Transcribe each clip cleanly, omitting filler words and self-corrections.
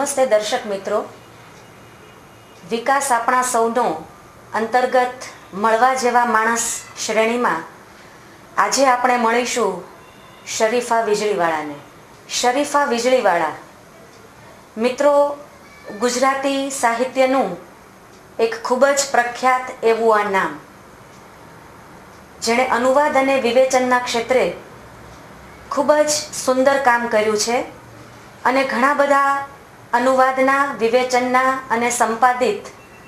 નમસ્તે દર્શક મિત્રો, વિકાસ આપણા સૌનો અંતર્ગત મળવા જેવા માણસ શ્રેણીમાં આજે આપણે મળીશું શરીફા વીજળીવાળાને. શરીફા વીજળીવાળા મિત્રો ગુજરાતી સાહિત્યનું એક ખૂબ જ પ્રખ્યાત એવું આ નામ, જેણે અનુવાદ અને વિવેચનના ક્ષેત્રે ખૂબ જ સુંદર કામ કર્યું છે અને ઘણા બધા અનુવાદના, વિવેચનના અને સંપાદિત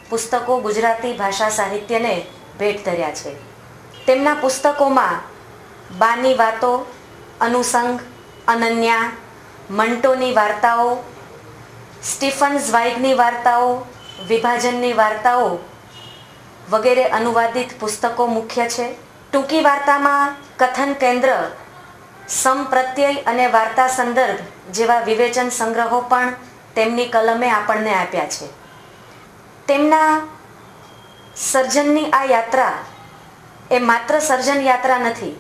પુસ્તકો ગુજરાતી ભાષા સાહિત્યને ભેટ ધર્યા છે. તેમના પુસ્તકોમાં બાની વાતો, અનુસંગ, અનન્યા, મંટોની વાર્તાઓ, સ્ટીફન ઝ્વાઇગની વાર્તાઓ, વિભાજનની વાર્તાઓ વગેરે અનુવાદિત પુસ્તકો મુખ્ય છે. ટૂંકી વાર્તામાં કથન કેન્દ્ર, સમપ્રત્યય અને વાર્તા સંદર્ભ જેવા વિવેચન સંગ્રહો પણ તેમની કલમે આપણને આપ્યા છે. તેમના સર્જનની આ યાત્રા એ માત્ર સર્જન યાત્રા નથી,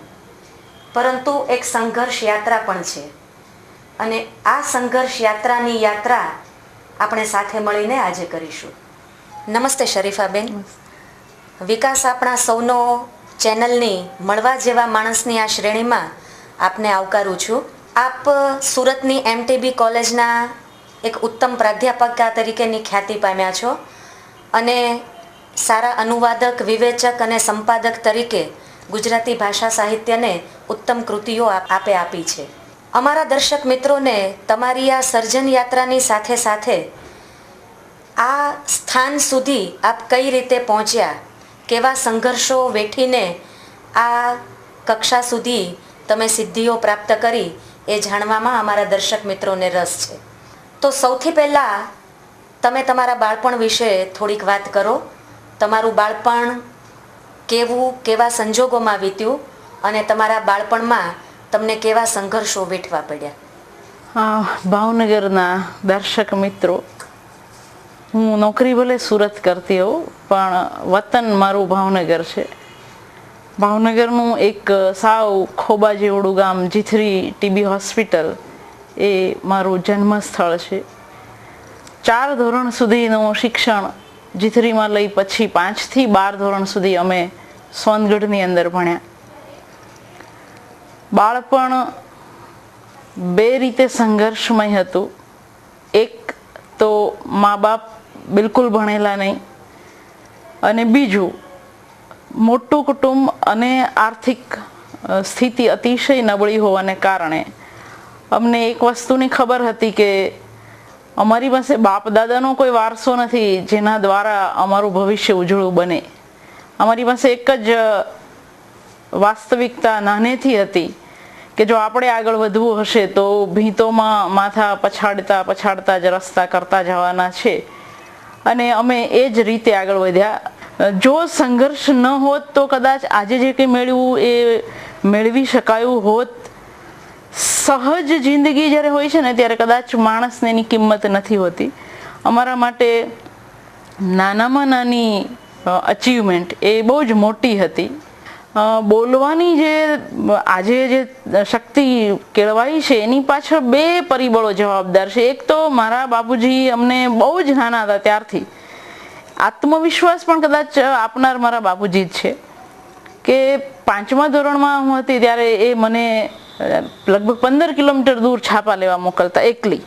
પરંતુ એક સંઘર્ષ યાત્રા પણ છે. અને આ સંઘર્ષ યાત્રાની યાત્રા આપણે સાથે મળીને આજે કરીશું. નમસ્તે શરીફાબેન. વિકાસ આપણા સૌનો ચેનલની મળવા જેવા માણસની આ શ્રેણીમાં આપને આવકારું છું. આપ સુરતની MTB કોલેજના એક ઉત્તમ પ્રાધ્યાપકા તરીકેની ખ્યાતિ પામ્યા છો અને સારા અનુવાદક, વિવેચક અને સંપાદક તરીકે ગુજરાતી ભાષા સાહિત્યને ઉત્તમ કૃતિઓ આપે આપી છે. અમારા દર્શક મિત્રોને તમારી આ સર્જન યાત્રાની સાથે સાથે આ સ્થાન સુધી આપ કઈ રીતે પહોંચ્યા, કેવા સંઘર્ષો વેઠીને આ કક્ષા સુધી તમે સિદ્ધિઓ પ્રાપ્ત કરી, એ જાણવામાં અમારા દર્શક મિત્રોને રસ છે. તો સૌથી પહેલાં તમે તમારા બાળપણ વિશે થોડીક વાત કરો. તમારું બાળપણ કેવા સંજોગોમાં વીત્યું અને તમારા બાળપણમાં તમને કેવા સંઘર્ષો વેઠવા પડ્યા? ભાવનગરના દર્શક મિત્રો, હું નોકરી ભલે સુરત કરતી હોઉં, પણ વતન મારું ભાવનગર છે. ભાવનગરનું એક સાવ ખોબા જેવડું ગામ જીથરી TB હોસ્પિટલ એ મારું જન્મ સ્થળ છે. 4 ધોરણ સુધીનું શિક્ષણ જીથરીમાં લઈ પછી 5 થી 12 ધોરણ સુધી અમે સોનગઢની અંદર ભણ્યા. બાળપણ 2 રીતે સંઘર્ષમય હતું. એક તો મા બાપ બિલકુલ ભણેલા નહીં, અને બીજું મોટું કુટુંબ અને આર્થિક સ્થિતિ અતિશય નબળી હોવાને કારણે અમને એક વસ્તુની ખબર હતી કે અમારી પાસે બાપ દાદાનો કોઈ વારસો નથી જેના દ્વારા અમારું ભવિષ્ય ઉજળું બને. અમારી પાસે એક જ વાસ્તવિકતા નાનેથી હતી કે જો આપણે આગળ વધવું હશે તો ભીંતોમાં માથા પછાડતા જ રસ્તા કરતા જવાના છે. અને અમે એ જ રીતે આગળ વધ્યા. જો સંઘર્ષ ન હોત તો કદાચ આજે જે કંઈ મેળવ્યું એ મેળવી શકાયું હોત. સહજ જિંદગી જ્યારે હોય છે ને ત્યારે કદાચ માણસને એની કિંમત નથી હોતી. અમારા માટે નાનામાં નાની અચીવમેન્ટ એ બહુ જ મોટી હતી. બોલવાની જે આજે જે શક્તિ કેળવાઈ છે એની પાછળ 2 પરિબળો જવાબદાર છે. એક તો મારા બાપુજી અમને બહુ જ નાના હતા ત્યારથી આત્મવિશ્વાસ પણ કદાચ આપનાર મારા બાપુજી જ છે. કે 5મા ધોરણમાં હું હતી ત્યારે એ મને લગભગ 15 કિલોમીટર દૂર છાપા લેવા મોકલતા એકલી.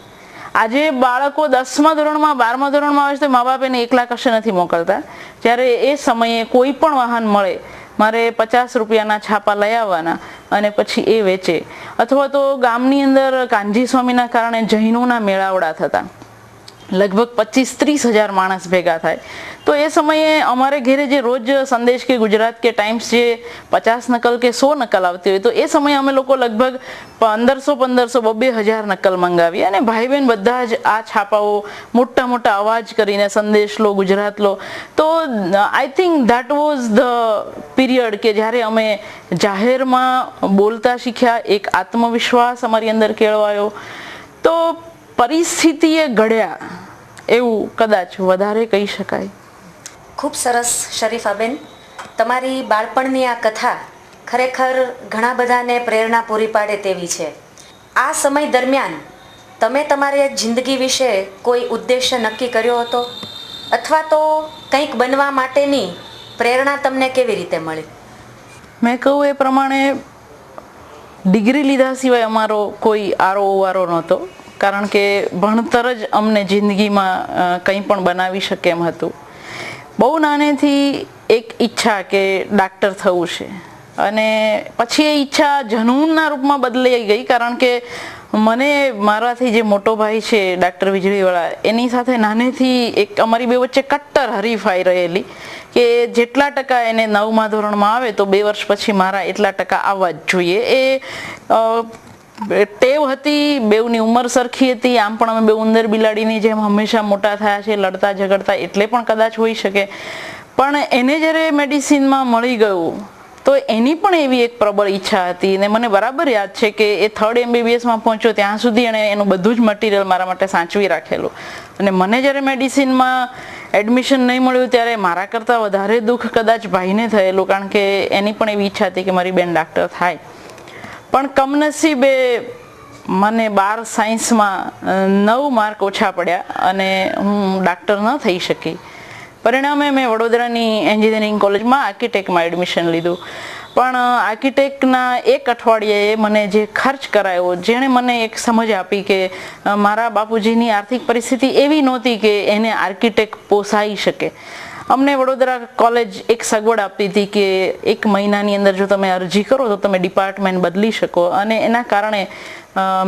આજે બાળકો 10મા ધોરણમાં, 12મા ધોરણમાં આવે છે તો મા બાપ એને એકલા કશે નથી મોકલતા. જ્યારે એ સમયે કોઈ પણ વાહન મળે, મારે 50 રૂપિયાના છાપા લઈ આવવાના અને પછી એ વેચે. અથવા તો ગામની અંદર કાનજી સ્વામીના કારણે જૈનોના મેળાવડા થતા, લગભગ 25-30 હજાર માણસ ભેગા થાય. તો એ સમયે અમારે ઘેરે જે રોજ સંદેશ કે ગુજરાત કે ટાઈમ્સ જે 50 નકલ કે 100 નકલ આવતી હોય, તો એ સમયે અમે લોકો લગભગ 1500-2000 નકલ મંગાવી અને ભાઈ બહેન બધા જ આ છાપાઓ મોટા અવાજ કરીને સંદેશ લો, ગુજરાત લો. તો I think that was the period કે જ્યારે અમે જાહેરમાં બોલતા શીખ્યા, એક આત્મવિશ્વાસ અમારી અંદર કેળવાયો. તો પરિસ્થિતિએ ઘડ્યા એવું કદાચ વધારે કહી શકાય. ખૂબ સરસ શરીફાબેન. તમારી બાળપણની આ કથા ખરેખર ઘણા બધાને પ્રેરણા પૂરી પાડે તેવી છે. આ સમય દરમિયાન તમે તમારી જિંદગી વિશે કોઈ ઉદ્દેશ્ય નક્કી કર્યો હતો, અથવા તો કંઈક બનવા માટેની પ્રેરણા તમને કેવી રીતે મળી? મેં કહું એ પ્રમાણે ડિગ્રી લીધા સિવાય અમારો કોઈ આરો ઓવારો નહોતો, કારણ કે ભણતર જ અમને જિંદગીમાં કંઈ પણ બનાવી શકે એમ હતું. બહુ નાનેથી એક ઈચ્છા કે ડાક્ટર થવું છે, અને પછી એ ઈચ્છા જનૂનના રૂપમાં બદલાઈ ગઈ, કારણ કે મને મારાથી જે મોટો ભાઈ છે ડાક્ટર વીજળીવાળા, એની સાથે નાનેથી એક અમારી બે વચ્ચે કટ્ટર હરીફાઈ રહેલી કે જેટલા ટકા એને 9મા ધોરણમાં આવે તો 2 વર્ષ પછી મારા એટલા ટકા આવવા જ જોઈએ. એ ટેવ હતી, બેઉની ઉંમર સરખી હતી. આમ પણ અમે બે ઉંદર બિલાડીની જેમ હંમેશા મોટા થયા છે, લડતા ઝઘડતા, એટલે પણ કદાચ હોઈ શકે. પણ એને જ્યારે મેડિસિનમાં મળી ગયું તો એની પણ એવી એક પ્રબળ ઈચ્છા હતી, ને મને બરાબર યાદ છે કે એ 3rd MBBSમાં પહોંચ્યો ત્યાં સુધી એણે એનું બધું જ મટીરિયલ મારા માટે સાચવી રાખેલું. અને મને જ્યારે મેડિસિનમાં એડમિશન નહીં મળ્યું ત્યારે મારા કરતાં વધારે દુઃખ કદાચ ભાઈને થયેલું, કારણ કે એની પણ એવી ઈચ્છા હતી કે મારી બેન ડાક્ટર થાય. પણ કમનસીબે મને 12 સાયન્સમાં 9 માર્ક ઓછા પડ્યા અને હું ડાક્ટર ન થઈ શકી. પરિણામે મેં વડોદરાની એન્જિનિયરિંગ કોલેજમાં આર્કિટેક્ટમાં એડમિશન લીધું. પણ આર્કિટેક્ટના 1 અઠવાડિયે મને જે ખર્ચ કરાયો, જેણે મને એક સમજ આપી કે મારા બાપુજીની આર્થિક પરિસ્થિતિ એવી નહોતી કે એને આર્કિટેક્ટ પોસાઈ શકે. અમને વડોદરા કોલેજ એક સગવડ આપતી હતી કે 1 મહિનાની અંદર જો તમે અરજી કરો તો તમે ડિપાર્ટમેન્ટ બદલી શકો, અને એના કારણે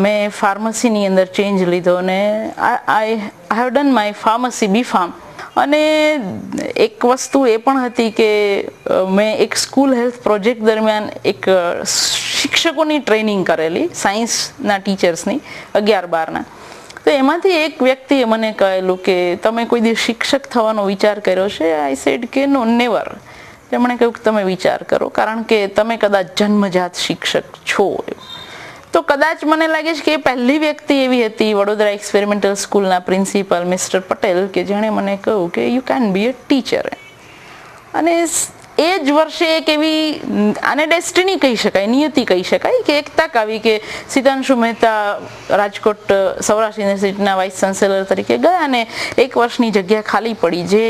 મેં ફાર્મસીની અંદર ચેન્જ લીધો, અને I have done my pharmacy B.Pharm. અને એક વસ્તુ એ પણ હતી કે મેં એક સ્કૂલ હેલ્થ પ્રોજેક્ટ દરમિયાન એક શિક્ષકોની ટ્રેનિંગ કરેલી, સાયન્સના ટીચર્સની 11-12ના. તો એમાંથી એક વ્યક્તિએ મને કહેલું કે તમે કોઈ દિવસ શિક્ષક થવાનો વિચાર કર્યો છે? આઈ સેડ કે નો, નેવર. તેમણે કહ્યું કે તમે વિચાર કરો, કારણ કે તમે કદાચ જન્મજાત શિક્ષક છો. તો કદાચ મને લાગે છે કે એ પહેલી વ્યક્તિ એવી હતી વડોદરા એક્સપેરિમેન્ટલ સ્કૂલના પ્રિન્સિપલ મિસ્ટર પટેલ કે જેણે મને કહ્યું કે you can be a teacher. અને એ જ વર્ષે એક એવી, આને ડેસ્ટિની કહી શકાય, નિયતિ કહી શકાય, કે એક તક આવી કે સિતાંશુ મહેતા રાજકોટ સૌરાષ્ટ્ર યુનિવર્સિટીના વાઇસ ચાન્સેલર તરીકે ગયા, અને 1 વર્ષની જગ્યા ખાલી પડી જે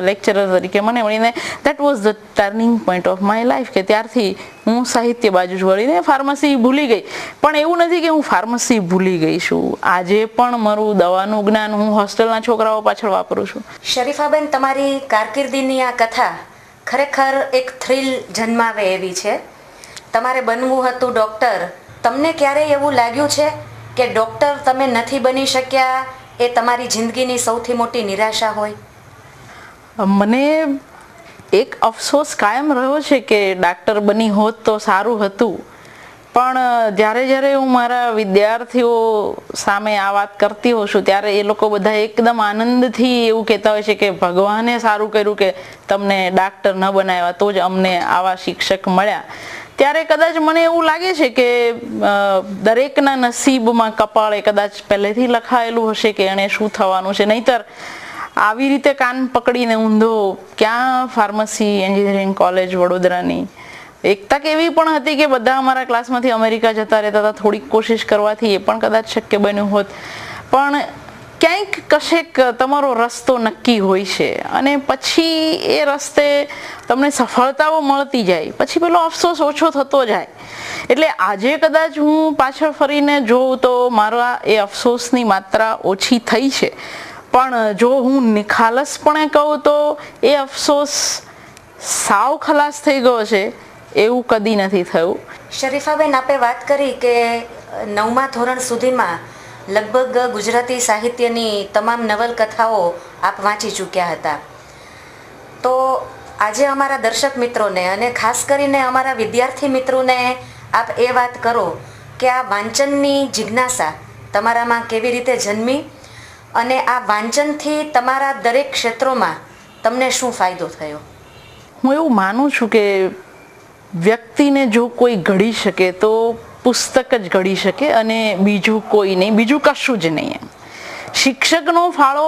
લેક્ચરર તરીકે મને મળીને. That was the turning point of my life, કે ત્યારથી હું સાહિત્ય બાજુ વળીને ફાર્મસી ભૂલી ગઈ. પણ એવું નથી કે હું ફાર્મસી ભૂલી ગઈ છું, આજે પણ મારું દવાનું જ્ઞાન હું હોસ્ટેલના છોકરાઓ પાછળ વાપરું છું. શરીફાબેન, તમારી કારકિર્દીની આ કથા ખરેખર એક થ્રિલ જન્માવે એવી છે. તમારે બનવું હતું ડૉક્ટર. તમને ક્યારેય એવું લાગ્યું છે કે ડૉક્ટર તમે નથી બની શક્યા એ તમારી જિંદગીની સૌથી મોટી નિરાશા હોય? મને એક અફસોસ કાયમ રહ્યો છે કે ડાક્ટર બની હોત તો સારું હતું. પણ જ્યારે હું મારા વિદ્યાર્થીઓ સામે આ વાત કરતી હોઉં છું ત્યારે એ લોકો બધા એકદમ આનંદથી એવું કહેતા હોય છે કે ભગવાને સારું કર્યું કે તમને ડાક્ટર ન બનાવ્યા, તો જ અમને આવા શિક્ષક મળ્યા. ત્યારે કદાચ મને એવું લાગે છે કે દરેકના નસીબમાં, કપાળે કદાચ પહેલેથી લખાયેલું હશે કે એણે શું થવાનું છે. નહીતર આવી રીતે કાન પકડીને ઊંધો ક્યાં ફાર્મસી એન્જિનિયરિંગ કોલેજ વડોદરાની. એક તક એવી પણ હતી કે બધા અમારા ક્લાસમાંથી અમેરિકા જતા રહેતા હતા. થોડીક કોશિશ કરવાથી એ પણ કદાચ શક્ય બન્યું હોત. પણ ક્યાંક કશેક તમારો રસ્તો નક્કી હોય છે, અને પછી એ રસ્તે તમને સફળતાઓ મળતી જાય, પછી પેલો અફસોસ ઓછો થતો જાય. એટલે આજે કદાચ હું પાછળ ફરીને જોઉં તો મારા એ અફસોસની માત્રા ઓછી થઈ છે. પણ જો હું નિખાલસપણે કહું તો એ અફસોસ સાવ ખલાસ થઈ ગયો છે એવું કદી નથી થયું. શરીફાબેન, આપે વાત કરી કે 9મા ધોરણ સુધીમાં લગભગ ગુજરાતી સાહિત્યની તમામ નવલકથાઓ આપ વાંચી ચૂક્યા હતા. તો આજે અમારા દર્શક મિત્રોને અને ખાસ કરીને અમારા વિદ્યાર્થી મિત્રોને આપ એ વાત કરો કે આ વાંચનની જિજ્ઞાસા તમારામાં કેવી રીતે જન્મી, અને આ વાંચનથી તમારા દરેક ક્ષેત્રોમાં તમને શું ફાયદો થયો? હું એવું માનું છું કે વ્યક્તિને જો કોઈ ઘડી શકે તો પુસ્તક જ ઘડી શકે, અને બીજું કોઈ નહીં, બીજું કશું જ નહીં. શિક્ષકનો ફાળો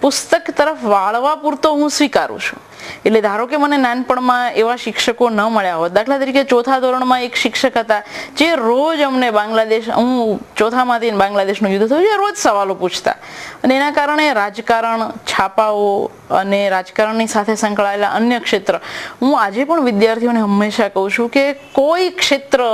પુસ્તક તરફ વાળવા પૂરતો હું સ્વીકારું છું. એટલે ધારો કે મને નાનપણમાં એવા શિક્ષકો ન મળ્યા હોત, દાખલા તરીકે ચોથા ધોરણમાં એક શિક્ષક હતા જે રોજ અમને બાંગ્લાદેશ, હું ચોથામાંથી બાંગ્લાદેશનું યુદ્ધ થયું, જે રોજ સવાલો પૂછતા, અને એના કારણે રાજકારણ, છાપાઓ અને રાજકારણની સાથે સંકળાયેલા અન્ય ક્ષેત્ર, હું આજે પણ વિદ્યાર્થીઓને હંમેશા કહું છું કે કોઈ ક્ષેત્ર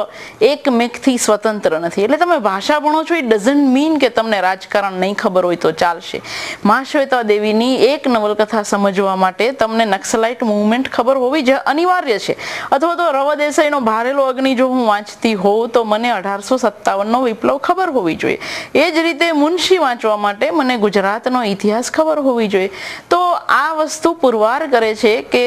એક મેઘથી સ્વતંત્ર નથી. એટલે તમે ભાષા ભણો છો, ઇટ ડઝન્ટ મીન કે તમને રાજકારણ નહીં ખબર હોય તો ચાલશે. મહાશ્વેતા દેવીની એક નવલકથા સમજવા માટે તમને નક્સલાઇટ મૂવમેન્ટ ખબર હોવી જ અનિવાર્ય છે, અથવા તો રવ દેસાઈનો ભારેલો અગ્નિ જો હું વાંચતી હોઉં તો મને 1857નો વિપ્લવ ખબર હોવી જોઈએ. એ જ રીતે મુનશી વાંચવા માટે મને ગુજરાતનો ઇતિહાસ ખબર હોવી જોઈએ. તો આ વસ્તુ પુરવાર કરે છે કે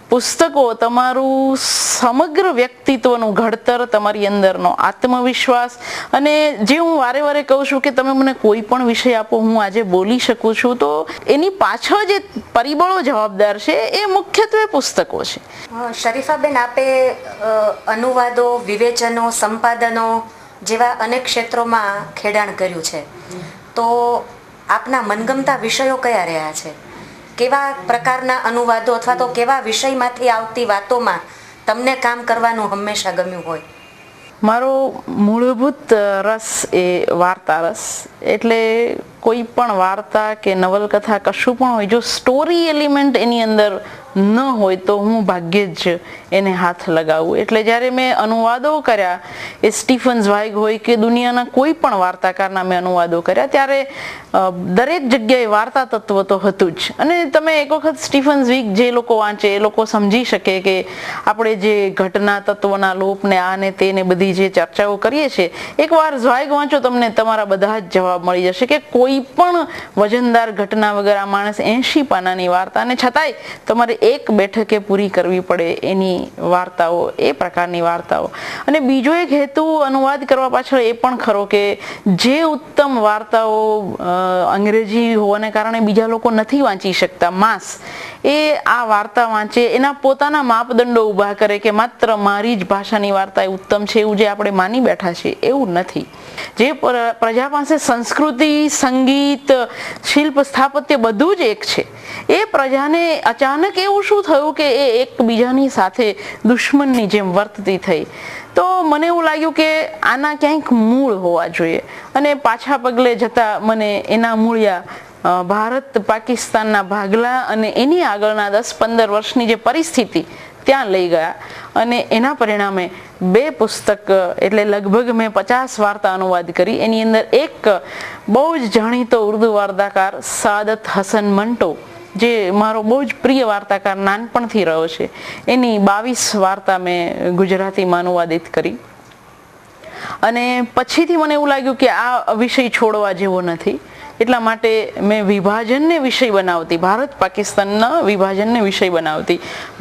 પુસ્તકો તમારું સમગ્ર વ્યક્તિત્વનું ઘડતર, તમારી અંદરનો આત્મવિશ્વાસ, અને જે હું વારે વારે કહું છું કે તમે મને કોઈ પણ વિષય આપો, હું આજે બોલી શકું છું, તો એની પાછળ જે પરિબળો જવાબદાર છે એ મુખ્યત્વે પુસ્તકો છે. શરીફાબેન, આપે અનુવાદો, વિવેચનો, સંપાદનો જેવા અનેક ક્ષેત્રોમાં ખેડાણ કર્યું છે, તો આપના મનગમતા વિષયો કયા રહ્યા છે? કેવા પ્રકારના અનુવાદો અથવા તો કેવા વિષયમાંથી આવતી વાતોમાં તમને કામ કરવાનું હંમેશા ગમ્યું હોય? મારો મૂળભૂત રસ એ વાર્તા રસ. એટલે કોઈ પણ વાર્તા કે નવલકથા કશું પણ હોય, જો સ્ટોરી એલિમેન્ટ એની અંદર ન હોય તો હું ભાગ્યે જ એને હાથ લગાવું. એટલે જ્યારે મેં અનુવાદો કર્યા, એ સ્ટીફન ઝ્વાઇગ હોય કે દુનિયાના કોઈ પણ વાર્તાકારના મેં અનુવાદો કર્યા, ત્યારે દરેક જગ્યાએ વાર્તા તત્વ તો હતું જ. અને તમે એક વખત સ્ટીફન ઝ્વિગ જે લોકો વાંચે એ લોકો સમજી શકે કે આપણે જે ઘટના તત્વના લોપને આને તેને બધી જે ચર્ચાઓ કરીએ છીએ, એકવાર ઝ્વાઇગ વાંચો, તમને તમારા બધા જ જવાબ મળી જશે કે કોઈ પણ વજનદાર ઘટના વગર આ માણસ 80 પાનાની વાર્તા, અને છતાંય તમારે એક બેઠકે પૂરી કરવી પડે એની વાર્તાઓ, એ પ્રકારની વાર્તાઓ. અને બીજો એક હેતુ અનુવાદ કરવા પાછળ એ પણ ખરો કે જે ઉત્તમ વાર્તાઓ અંગ્રેજી હોવાને કારણે બીજા લોકો નથી વાંચી શકતા, માસ, એ આ વાર્તા વાંચે, એના પોતાના માપદંડો ઊભા કરે કે માત્ર મારી જ ભાષાની વાર્તા એ ઉત્તમ છે, એવું જે આપણે માની બેઠા છીએ એવું નથી. જે પ્રજા પાસે સંસ્કૃતિ, સંગીત, શિલ્પ, સ્થાપત્ય બધું જ એક છે, એ પ્રજાને અચાનક એવું શું થયું કે એ એકબીજાની સાથે દુશ્મનની જેમ વર્તતી થઈ. તો મને એવું લાગ્યું કે આના ક્યાંક મૂળ હોવા જોઈએ, અને પાછા પગલે જતા મને એના મૂળિયા ભારત પાકિસ્તાનના ભાગલા અને એની આગળના 10-15 વર્ષની જે પરિસ્થિતિ ત્યાં લઈ ગયા, અને એના પરિણામે 2 પુસ્તક, એટલે લગભગ મેં 50 વાર્તા અનુવાદ કરી. એની અંદર એક બહુ જ જાણીતો ઉર્દુ વાર્તાકાર સાદત હસન મંટો, જે મારો બહુ જ પ્રિય વાર્તાકાર નાનપણથી રહ્યો છે, એની 22 વાર્તા મેં ગુજરાતીમાં અનુવાદિત કરી. અને પછીથી મને એવું લાગ્યું કે આ વિષય છોડવા જેવો નથી, એટલા માટે મેં વિભાજનને વિષય બનાવતી, ભારત પાકિસ્તાનના વિભાજનને વિષય બનાવતી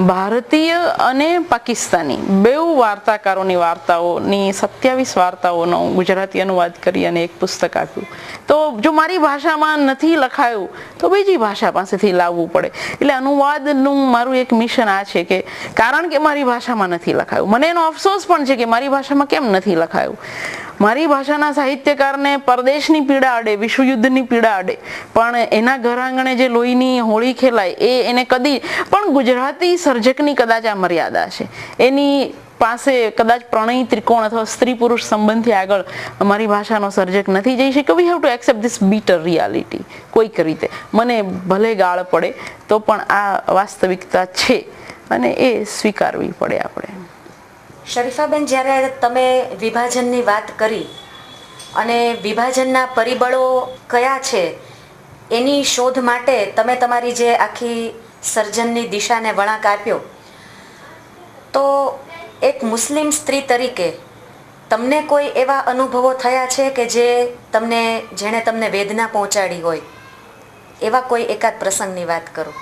ભારતીય અને પાકિસ્તાની બેઉ વાર્તાકારોની વાર્તાઓની 27 વાર્તાઓનો ગુજરાતી અનુવાદ કરી અને એક પુસ્તક આપ્યું. તો જો મારી ભાષામાં નથી લખાયું તો બીજી ભાષા પાસેથી લાવવું પડે. એટલે અનુવાદનું મારું એક મિશન આ છે કે કારણ કે મારી ભાષામાં નથી લખાયું, મને એનો અફસોસ પણ છે કે મારી ભાષામાં કેમ નથી લખાયું. મારી ભાષાના સાહિત્યકારને પરદેશની પીડા અડે, વિશ્વયુદ્ધની પીડા અડે, પણ એના ઘર આંગણે જે લોહીની હોળી ખેલાય એ એને કદી પણ, ગુજરાતી સર્જકની કદાચ આ મર્યાદા છે, એની પાસે કદાચ પ્રણય ત્રિકોણ અથવા સ્ત્રી પુરુષ સંબંધથી આગળ અમારી ભાષાનો સર્જક નથી જઈ શક્યો. We have to accept this bitter reality. કોઈક રીતે મને ભલે ગાળ પડે તો પણ આ વાસ્તવિકતા છે અને એ સ્વીકારવી પડે આપણે. શરીફાબેન, જ્યારે તમે વિભાજનની વાત કરી અને વિભાજનના પરિબળો કયા છે એની શોધ માટે તમે તમારી જે આખી સર્જનની દિશાને વળાંક આપ્યો, તો એક મુસ્લિમ સ્ત્રી તરીકે તમને કોઈ એવા અનુભવો થયા છે કે જેણે તમને વેદના પહોંચાડી હોય? એવા કોઈ એકાદ પ્રસંગની વાત કરો.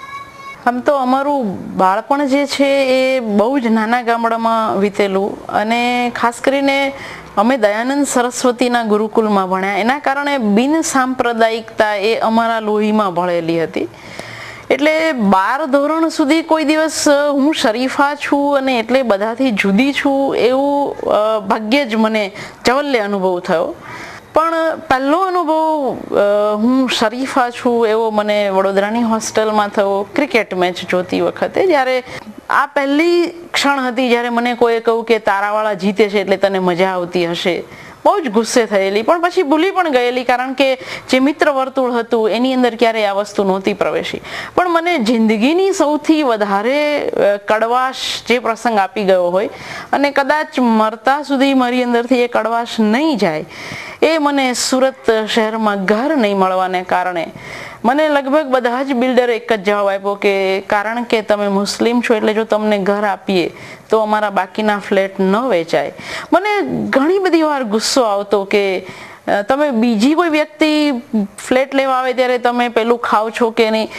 આમ તો અમારું બાળપણ જે છે એ બહુ જ નાના ગામડામાં વીતેલું, અને ખાસ કરીને અમે દયાનંદ સરસ્વતીના ગુરુકુલમાં ભણ્યા, એના કારણે બિન સાંપ્રદાયિકતા એ અમારા લોહીમાં ભળેલી હતી. એટલે 12 ધોરણ સુધી કોઈ દિવસ હું શરીફા છું અને એટલે બધાથી જુદી છું એવું ભાગ્યે જ મને ચવલ્લે અનુભવ થયો. પણ પહેલો અનુભવ હું શરીફા છું એવો મને વડોદરાની હોસ્ટેલમાં થયો ક્રિકેટ મેચ જોતી વખતે, જ્યારે આ પહેલી ક્ષણ હતી જ્યારે મને કોઈએ કહ્યું કે તારાવાળા જીતે છે એટલે તને મજા આવતી હશે. બહુ જ ગુસ્સે થયેલી, પણ પછી ભૂલી પણ ગયેલી, કારણ કે જે મિત્ર વર્તુળ હતું એની અંદર ક્યારેય આ વસ્તુ નહોતી પ્રવેશી. પણ મને જિંદગીની સૌથી વધારે કડવાશ જે પ્રસંગ આપી ગયો હોય અને કદાચ મરતા સુધી મારી અંદરથી એ કડવાશ નહીં જાય, એ મને સુરત શહેરમાં ઘર નહીં મળવાને કારણે મને લગભગ બધા જ બિલ્ડરે એક જ જવાબ આપ્યો કે કારણ કે તમે મુસ્લિમ છો એટલે જો તમને ઘર આપીએ તો અમારા બાકીના ફ્લેટ ન વેચાય. મને ઘણી બધી વાર ગુસ્સો આવતો કે તમે બીજી કોઈ વ્યક્તિ ફ્લેટ લેવા આવે ત્યારે તમે પેલું ખાવ છો કે નહીં.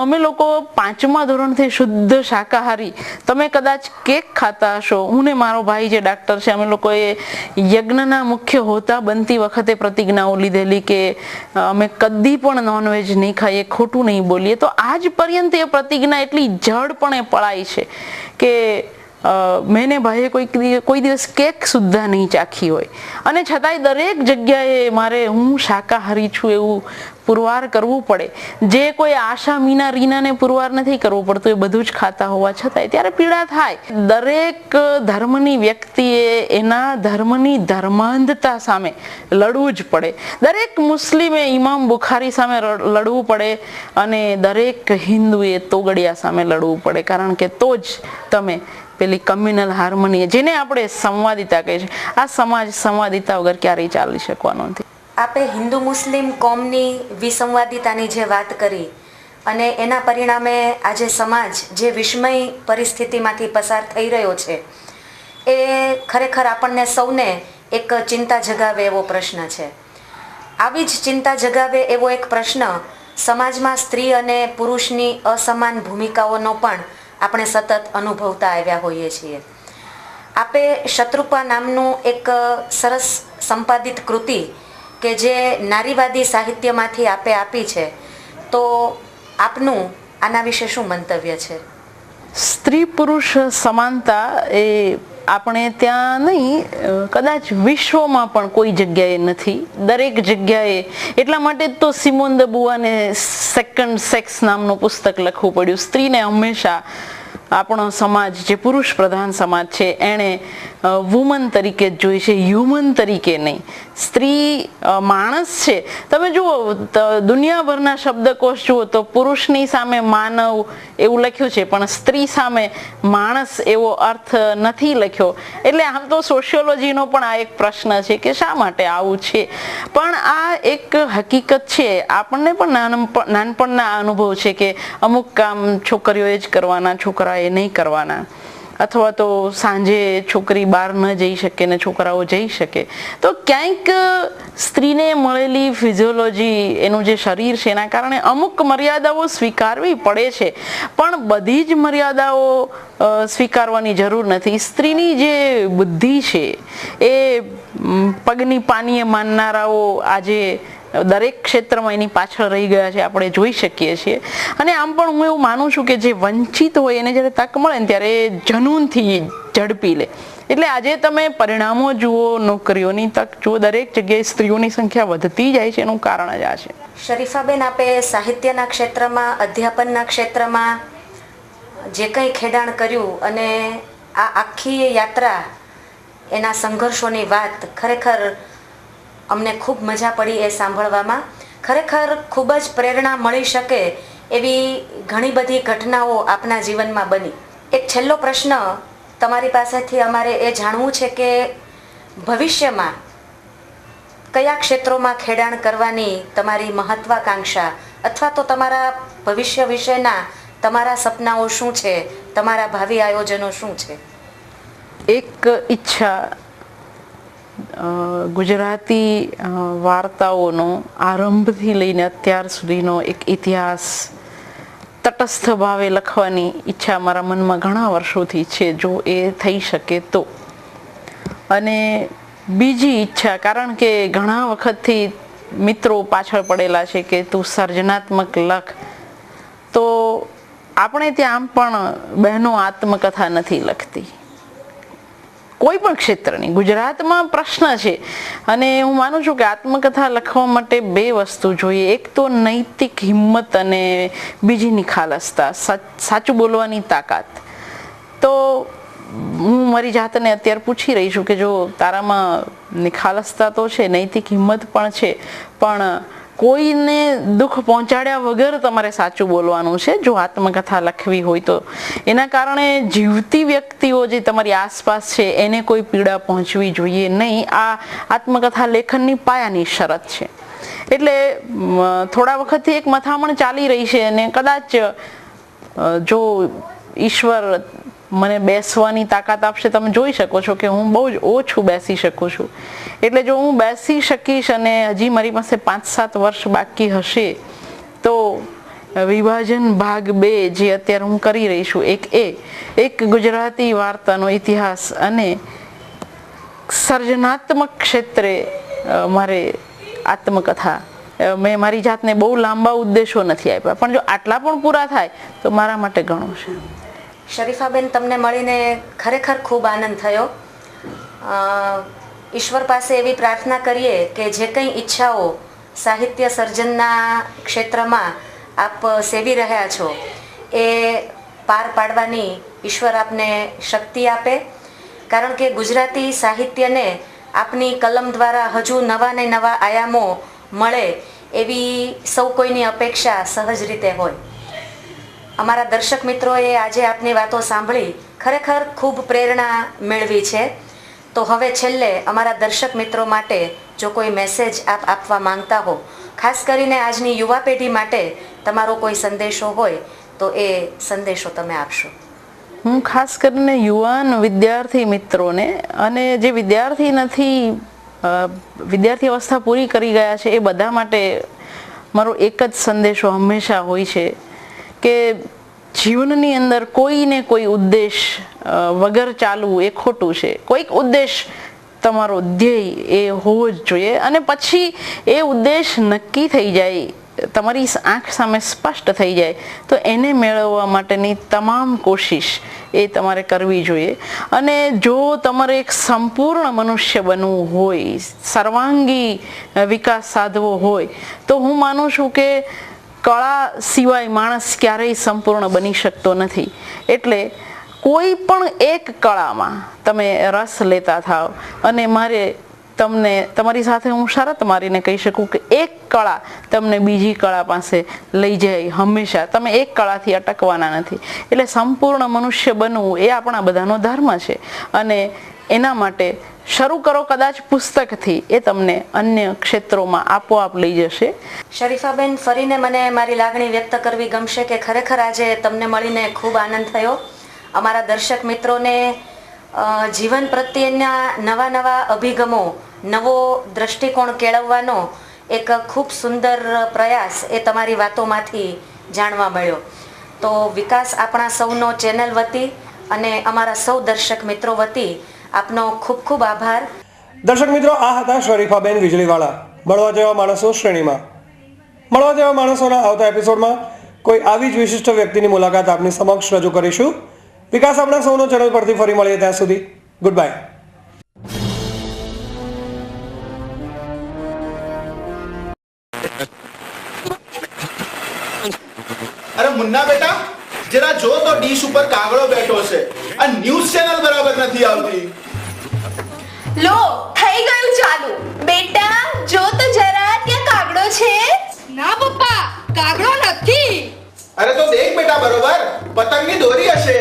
અમે લોકો 5મા ધોરણથી શુદ્ધ શાકાહારી, તમે કદાચ કેક ખાતા હશો. હું ને મારો ભાઈ જે ડાક્ટર છે, અમે લોકોએ યજ્ઞના મુખ્ય હોતા બનતી વખતે પ્રતિજ્ઞાઓ લીધેલી કે અમે કદી પણ નોનવેજ નહીં ખાઈએ, ખોટું નહીં બોલીએ. તો આજ પર્યંત એ પ્રતિજ્ઞા એટલી જડપણે પળાઈ છે કે મેને ભાઈએ કોઈ દિવસ કેક સુદ્ધા નહીં ચાખી હોય, અને છતાંય દરેક જગ્યાએ મારે હું શાકાહારી છું એવું પુરવાર કરવું પડે. જે કોઈ આશા મીના રીનાને પુરવાર નથી કરવું પડતું, એ બધું જ ખાતા હોવા છતાંય ત્યારે પીડા થાય. દરેક ધર્મની વ્યક્તિએ એના ધર્મની ધર્માંધતા સામે લડવું જ પડે. દરેક મુસ્લિમે ઇમામ બુખારી સામે લડવું પડે અને દરેક હિન્દુએ તોગડિયા સામે લડવું પડે, કારણ કે તો જ તમે પેલી કમ્યુનલ હાર્મની જેને આપણે સંવાદિતા કહીએ છીએ, આ સમાજ સંવાદિતા વગર ક્યારેય ચાલી શકવાનો નથી. આપે હિન્દુ મુસ્લિમ કોમની વિસંવાદિતાની જે વાત કરી અને એના પરિણામે આજે સમાજ જે વિસ્મય પરિસ્થિતિમાંથી પસાર થઈ રહ્યો છે, એ ખરેખર આપણને સૌને એક ચિંતા જગાવે એવો પ્રશ્ન છે. આવી જ ચિંતા જગાવે એવો એક પ્રશ્ન સમાજમાં સ્ત્રી અને પુરુષની અસમાન ભૂમિકાઓનો પણ આપણે સતત અનુભવતા આવ્યા હોઈએ છીએ. આપે શત્રુપા નામનું એક સરસ સંપાદિત કૃતિ કે જે નારીવાદી સાહિત્યમાંથી આપે આપી છે, તો આપનું આના વિશે શું મંતવ્ય છે? સ્ત્રી પુરુષ સમાનતા એ આપણે ત્યાં નહીં, કદાચ વિશ્વમાં પણ કોઈ જગ્યાએ નથી, દરેક જગ્યાએ. એટલા માટે તો સિમોન દ બુઆને સેકન્ડ સેક્સ નામનું પુસ્તક લખવું પડ્યું. સ્ત્રીને હંમેશા આપણો સમાજ જે પુરુષ પ્રધાન સમાજ છે એણે વુમન તરીકે જ જોઈ છે, હ્યુમન તરીકે નહીં. સ્ત્રી માણસ છે. તમે જુઓ દુનિયાભરના શબ્દકોશ જુઓ તો પુરુષની સામે માનવ એવું લખ્યું છે, પણ સ્ત્રી સામે માણસ એવો અર્થ નથી લખ્યો. એટલે આમ તો સોશિયોલોજીનો પણ આ એક પ્રશ્ન છે કે શા માટે આવું છે, પણ આ એક હકીકત છે. આપણને પણ નાનપણના અનુભવ છે કે અમુક કામ છોકરીઓએ જ કરવાના, છોકરાએ નહીં કરવાના, અથવા તો સાંજે છોકરી બહાર ન જઈ શકે ને છોકરાઓ જઈ શકે. તો ક્યાંક સ્ત્રીને મળેલી ફિઝિયોલોજી, એનું જે શરીર છે એના કારણે અમુક મર્યાદાઓ સ્વીકારવી પડે છે, પણ બધી જ મર્યાદાઓ સ્વીકારવાની જરૂર નથી. સ્ત્રીની જે બુદ્ધિ છે એ પગની પાનીએ માનનારાઓ આજે દરેક ક્ષેત્રમાં એની પાછળ રહી ગયા છે, આપણે જોઈ શકીએ છીએ. અને આમ પણ હું એવું માનું છું કે જે વંચિત હોય એને જ્યારે તક મળે ને ત્યારે જનૂનથી ઝડપી લે. એટલે આજે તમે પરિણામો જુઓ, નોકરીઓની તક જુઓ, દરેક જગ્યાએ સ્ત્રીઓની સંખ્યા વધતી જાય છે. એનું કારણ જ આ છે. શરીફાબેન, આપે સાહિત્યના ક્ષેત્રમાં, અધ્યાપનના ક્ષેત્રમાં જે કંઈ ખેડાણ કર્યું અને આ આખી યાત્રા, એના સંઘર્ષોની વાત ખરેખર અમને ખૂબ મજા પડી એ સાંભળવામાં. ખરેખર ખૂબ જ પ્રેરણા મળી શકે એવી ઘણી બધી ઘટનાઓ આપના જીવનમાં બની. એક છેલ્લો પ્રશ્ન તમારી પાસેથી અમારે એ જાણવું છે કે ભવિષ્યમાં કયા ક્ષેત્રોમાં ખેડાણ કરવાની તમારી મહત્વાકાંક્ષા, અથવા તો તમારા ભવિષ્ય વિશેના તમારા સપનાઓ શું છે, તમારા ભાવિ આયોજનો શું છે? એક ઈચ્છા ગુજરાતી વાર્તાઓનો આરંભથી લઈને અત્યાર સુધીનો એક ઇતિહાસ તટસ્થ ભાવે લખવાની ઈચ્છા મારા મનમાં ઘણા વર્ષોથી છે, જો એ થઈ શકે તો. અને બીજી ઈચ્છા, કારણ કે ઘણા વખતથી મિત્રો પાછળ પડેલા છે કે તું સર્જનાત્મક લખ, તો આપણે ત્યાં આમ પણ બહેનો આત્મકથા નથી લખતી. કોઈ પણ ક્ષેત્રની ગુજરાતમાં પ્રશ્ન છે. અને હું માનું છું કે આત્મકથા લખવા માટે બે વસ્તુ જોઈએ. એક તો નૈતિક હિંમત અને બીજી નિખાલસતા, સાચું બોલવાની તાકાત. તો હું મારી જાતને અત્યારે પૂછી રહી છું કે જો તારામાં નિખાલસતા તો છે, નૈતિક હિંમત પણ છે, પણ કોઈને દુઃખ પહોંચાડ્યા વગર તમારે સાચું બોલવાનું છે જો આત્મકથા લખવી હોય તો. એના કારણે જીવતી વ્યક્તિઓ જે તમારી આસપાસ છે એને કોઈ પીડા પહોંચવી જોઈએ નહીં. આ આત્મકથા લેખનની પાયાની શરત છે. એટલે થોડા વખતથી એક મથામણ ચાલી રહી છે અને કદાચ જો ઈશ્વર મને બેસવાની તાકાત આપશે, તમે જોઈ શકો છો કે હું બહુ જ ઓછું બેસી શકું છું. એટલે જો હું બેસી શકીશ અને હજી મારી પાસે 5-7 વર્ષ બાકી હશે તો વિભાજન ભાગ 2 જે અત્યારે હું કરી રહી છું, એક ગુજરાતી વાર્તાનો ઇતિહાસ અને સર્જનાત્મક ક્ષેત્રે મારે આત્મકથા, મેં મારી જાતને બહુ લાંબા ઉદ્દેશો નથી આપ્યા, પણ જો આટલા પણ પૂરા થાય તો મારા માટે ઘણું છે. શરીફાબેન, તમને મળીને ખરેખર ખૂબ આનંદ થયો. ઈશ્વર પાસે એવી પ્રાર્થના કરીએ કે જે કંઈ ઈચ્છાઓ સાહિત્ય સર્જનના ક્ષેત્રમાં આપ સેવી રહ્યા છો એ પાર પાડવાની ઈશ્વર આપને શક્તિ આપે. કારણ કે ગુજરાતી સાહિત્યને આપની કલમ દ્વારા હજુ નવા ને નવા આયામો મળે એવી સૌ કોઈની અપેક્ષા સહજ રીતે હોય. અમારા દર્શક મિત્રોએ આજે આપની વાતો સાંભળી ખરેખર ખૂબ પ્રેરણા મેળવી છે. તો હવે છેલ્લે અમારા દર્શક મિત્રો માટે જો કોઈ મેસેજ આપ આપવા માંગતા હો, ખાસ કરીને આજની યુવા પેઢી માટે તમારો કોઈ સંદેશો હોય તો એ સંદેશો તમે આપશો. હું ખાસ કરીને યુવાન વિદ્યાર્થી મિત્રોને અને જે વિદ્યાર્થી નથી, વિદ્યાર્થી અવસ્થા પૂરી કરી ગયા છે, એ બધા માટે મારો એક જ સંદેશો હંમેશા હોય છે કે જીવનની અંદર કોઈને કોઈ ઉદ્દેશ વગર ચાલવું એ ખોટું છે. કોઈક ઉદ્દેશ તમારો ધ્યેય એ હોવો જ જોઈએ અને પછી એ ઉદ્દેશ નક્કી થઈ જાય, તમારી આંખ સામે સ્પષ્ટ થઈ જાય તો એને મેળવવા માટેની તમામ કોશિશ એ તમારે કરવી જોઈએ. અને જો તમારે એક સંપૂર્ણ મનુષ્ય બનવું હોય, સર્વાંગી વિકાસ સાધવો હોય તો હું માનું છું કે કળા સિવાય માણસ ક્યારેય સંપૂર્ણ બની શકતો નથી. એટલે કોઈ પણ એક કળામાં તમે રસ લેતા થાવ. અને મારે તમને તમારી સાથે હું શરત મારીને કહી શકું કે એક કળા તમને બીજી કળા પાસે લઈ જાય હંમેશા. તમે એક કળાથી અટકવાના નથી. એટલે સંપૂર્ણ મનુષ્ય બનવું એ આપણા બધાનો ધર્મ છે અને એના માટે શરૂ કરો કદાચ પુસ્તકથી, એ તમને અન્ય ક્ષેત્રોમાં આપોઆપ લઈ જશે. શરીફાબેન, ફરીને મને મારી લાગણી વ્યક્ત કરવી ગમશે કે ખરેખર આજે તમને મળીને ખૂબ આનંદ થયો. અમારા દર્શક મિત્રોને જીવન પ્રત્યેના નવા નવા અભિગમો, નવો દ્રષ્ટિકોણ કેળવવાનો એક ખૂબ સુંદર પ્રયાસ એ તમારી વાતોમાંથી જાણવા મળ્યો. તો વિકાસ આપણા સૌનો ચેનલ વતી અને અમારા સૌ દર્શક મિત્રો વતી આપનો ખૂબ ખૂબ આભાર. દર્શક મિત્રો, આ હતા શરીફાબેન વીજળીવાળા, મળવા જેવા માણસો શ્રેણીમાં. મળવા જેવા માણસોના આવતા એપિસોડમાં કોઈ આવી જ વિશિષ્ટ વ્યક્તિની મુલાકાત આપની સમક્ષ રજૂ કરીશું. વિકાસ આપણા સૌનો ચેનલ પરથી ફરી મળીએ ત્યાં સુધી ગુડ બાય. અરે મુન્ના બેટા, જરા જો તો ડીશ ઉપર કાગડો બેઠો છે. આ ન્યૂઝ ચેનલ બરાબર નથી આવતી. લો, થઈ ગયું ચાલુ. બેટા જો તો જરા, ત્યાં કાગડો છે? ના પપ્પા, કાગડો નથી. અરે તો દેખ બેટા બરોબર, પતંગની દોરી હશે.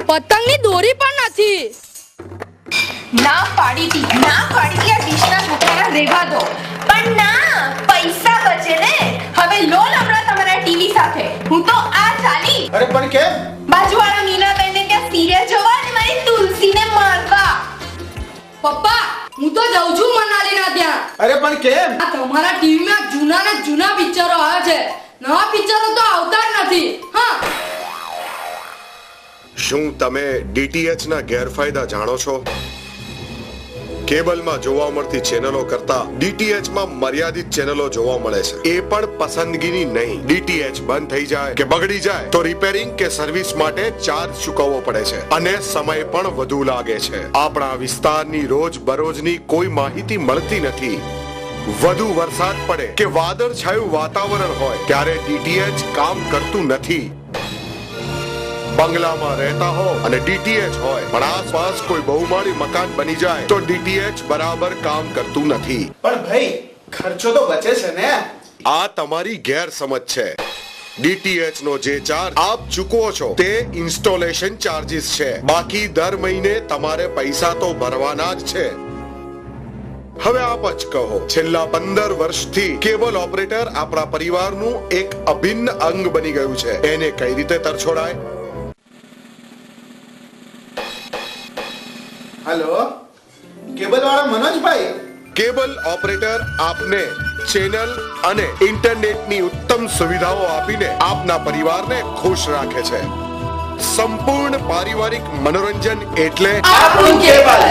પતંગની દોરી પણ નથી. ના પાડી દી, ના પાડી દી. આ ડીશના છોકરાના રેવા દો. પણ ના, પૈસા બચે ને. હવે લો લમણા તમારા ટીવી સાથે. હું તો આ ચાલી. અરે પણ કેમ? બાજુવાળા મીનાબેનને ત્યાં સિરિયલ જોવા અને મારી તુલસીને મારવા. પપ્પા, હું તો જઉં છું મનાલીના ત્યાં. અરે પણ કેમ? આ તમારા ટીવીમાં જૂના ને જૂના પિક્ચરો આવે છે. નવા પિક્ચરો તો આવતા જ નથી. હા, શું તમે ડીટીએચ ના ગેરફાયદા જાણો છો? કેબલમાં જોવા મળતી ચેનલો કરતા ડીટીએચ માં મર્યાદિત ચેનલો જોવા મળે છે, એ પણ પસંદગીની નહીં. ડીટીએચ બંધ થઈ જાય કે બગડી જાય તો રિપેરિંગ કે સર્વિસ માટે ચાર્જ ચૂકવવો પડે છે અને સમય પણ વધુ લાગે છે. આપણા વિસ્તારની રોજ બરોજની કોઈ માહિતી મળતી નથી. વધુ વરસાદ પડે કે વાદળછાયું વાતાવરણ હોય ત્યારે ડીટીએચ કામ કરતું નથી. બંગલામાં રહેતા હો અને ડીટીએચ હોય પણ આસપાસ કોઈ બહુમાળી મકાન બની જાય તો ડીટીએચ બરાબર કામ કરતું નથી. પણ ભાઈ ખર્ચો તો બચે છે ને? આ તમારી ગેરસમજ છે. ડીટીએચ નો જે ચાર્જ આપ ચૂકવો છો તે ઇન્સ્ટોલેશન ચાર્જીસ છે. બાકી દર મહિને તમારે પૈસા તો ભરવાના જ છે. હવે આપ જ કહો, છેલ્લા 15 વર્ષથી કેબલ ઓપરેટર આપણા પરિવારનું એક અભિન્ન અંગ બની ગયું છે, એને કઈ રીતે તરછોડાય? હેલો, કેબલ વાળા મનોજભાઈ. કેબલ ઓપરેટર આપને ચેનલ અને ઇન્ટરનેટની ઉત્તમ સુવિધાઓ આપીને આપના પરિવારને ખુશ રાખે છે. સંપૂર્ણ પારિવારિક મનોરંજન એટલે આપણું કેબલ.